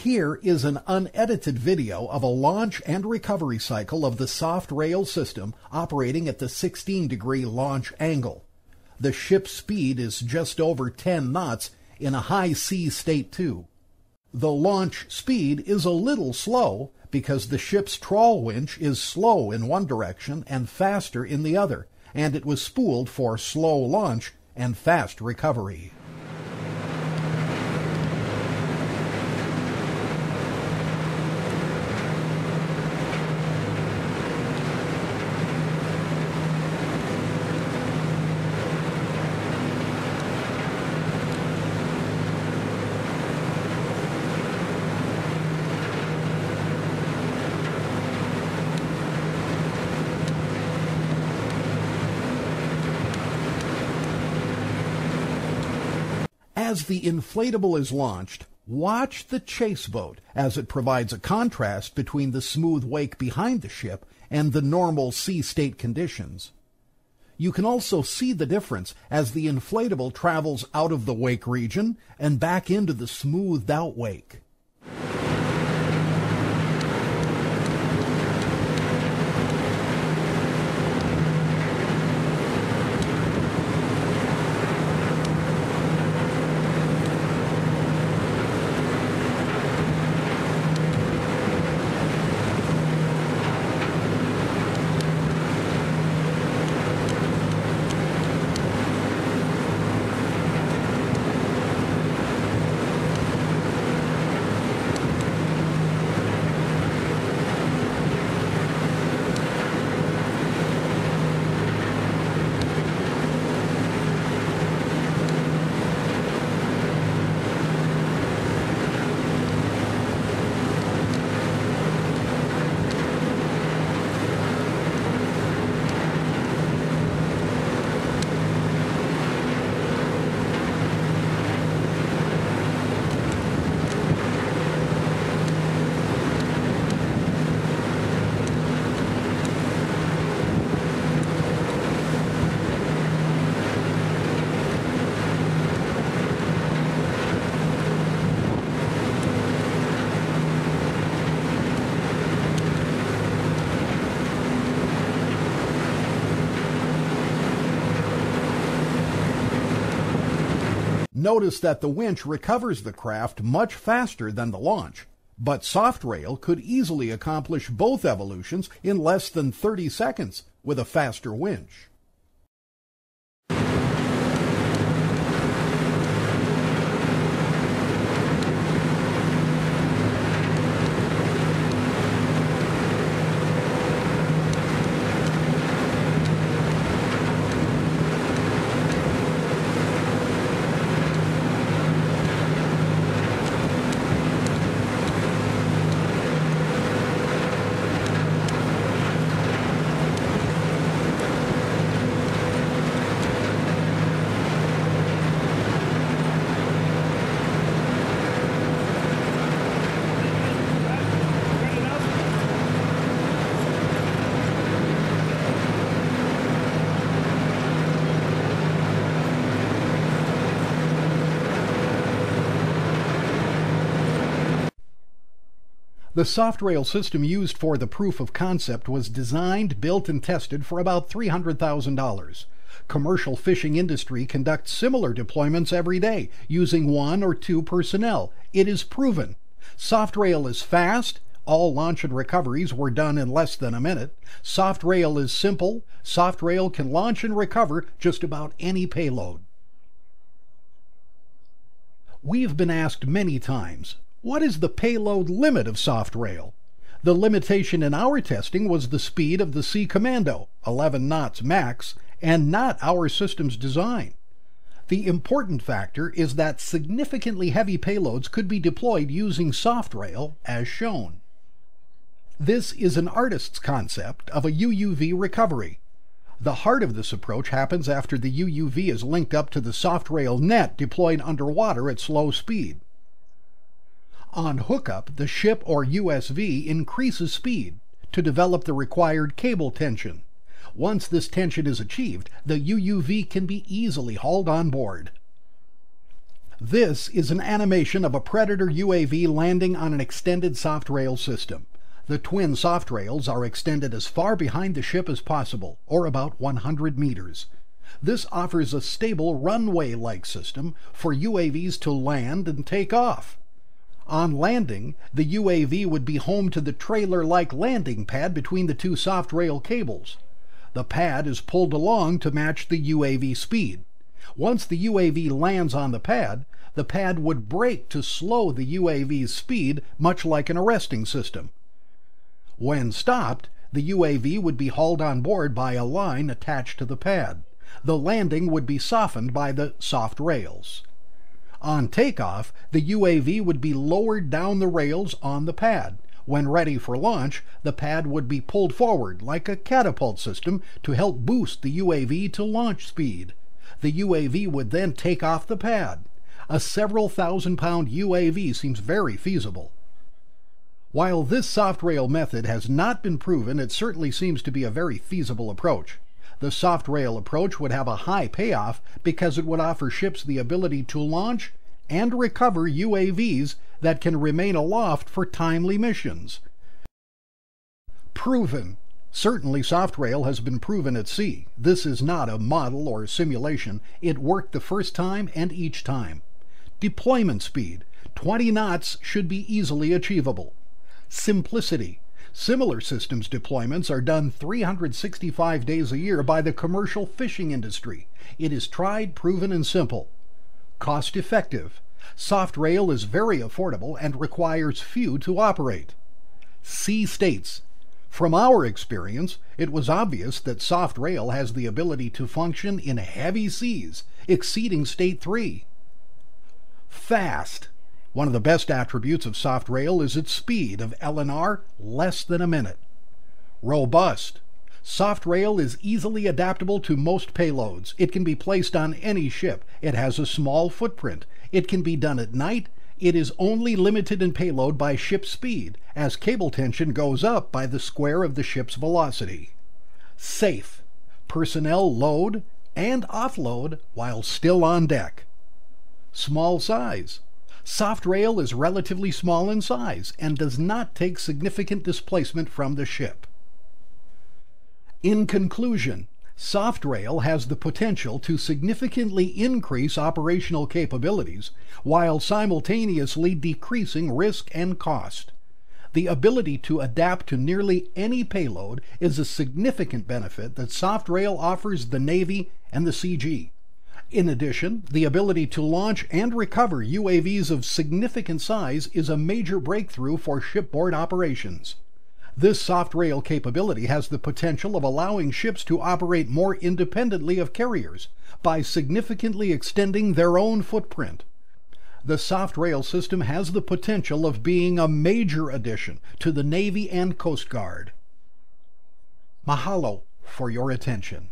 Here is an unedited video of a launch and recovery cycle of the soft rail system operating at the 16-degree launch angle. The ship's speed is just over 10 knots in a high sea state 2. The launch speed is a little slow because the ship's trawl winch is slow in one direction and faster in the other, and it was spooled for slow launch and fast recovery. As the inflatable is launched, watch the chase boat as it provides a contrast between the smooth wake behind the ship and the normal sea state conditions. You can also see the difference as the inflatable travels out of the wake region and back into the smoothed out wake. Notice that the winch recovers the craft much faster than the launch, but soft rail could easily accomplish both evolutions in less than 30 seconds with a faster winch. The soft rail system used for the proof of concept was designed, built, and tested for about $300,000. Commercial fishing industry conducts similar deployments every day, using 1 or 2 personnel. It is proven. Soft rail is fast. All launch and recoveries were done in less than a minute. Soft rail is simple. Soft rail can launch and recover just about any payload. We've been asked many times, what is the payload limit of soft rail? The limitation in our testing was the speed of the Sea Commando, 11 knots max, and not our system's design. The important factor is that significantly heavy payloads could be deployed using soft rail, as shown. This is an artist's concept of a UUV recovery. The heart of this approach happens after the UUV is linked up to the soft rail net deployed underwater at slow speed. On hookup, the ship or USV increases speed to develop the required cable tension. Once this tension is achieved, the UUV can be easily hauled on board. This is an animation of a Predator UAV landing on an extended soft rail system. The twin soft rails are extended as far behind the ship as possible, or about 100 meters. This offers a stable runway-like system for UAVs to land and take off. On landing, the UAV would be home to the trailer-like landing pad between the two soft rail cables. The pad is pulled along to match the UAV speed. Once the UAV lands on the pad would brake to slow the UAV's speed, much like an arresting system. When stopped, the UAV would be hauled on board by a line attached to the pad. The landing would be softened by the soft rails. On takeoff, the UAV would be lowered down the rails on the pad. When ready for launch, the pad would be pulled forward like a catapult system to help boost the UAV to launch speed. The UAV would then take off the pad. A several thousand-pound UAV seems very feasible. While this soft rail method has not been proven, it certainly seems to be a very feasible approach. The soft rail approach would have a high payoff because it would offer ships the ability to launch and recover UAVs that can remain aloft for timely missions. Proven. Certainly soft rail has been proven at sea. This is not a model or simulation. It worked the first time and each time. Deployment speed. 20 knots should be easily achievable. Simplicity. Similar systems deployments are done 365 days a year by the commercial fishing industry. It is tried, proven, and simple. Cost effective. Soft rail is very affordable and requires few to operate. Sea states. From our experience, it was obvious that soft rail has the ability to function in heavy seas, exceeding State 3. Fast. One of the best attributes of soft rail is its speed of LNR less than a minute. Robust. Soft rail is easily adaptable to most payloads. It can be placed on any ship. It has a small footprint. It can be done at night. It is only limited in payload by ship speed, as cable tension goes up by the square of the ship's velocity. Safe. Personnel load and offload while still on deck. Small size. Soft rail is relatively small in size and does not take significant displacement from the ship. In conclusion, soft rail has the potential to significantly increase operational capabilities while simultaneously decreasing risk and cost. The ability to adapt to nearly any payload is a significant benefit that soft rail offers the Navy and the CG. In addition, the ability to launch and recover UAVs of significant size is a major breakthrough for shipboard operations. This soft rail capability has the potential of allowing ships to operate more independently of carriers by significantly extending their own footprint. The soft rail system has the potential of being a major addition to the Navy and Coast Guard. Mahalo for your attention.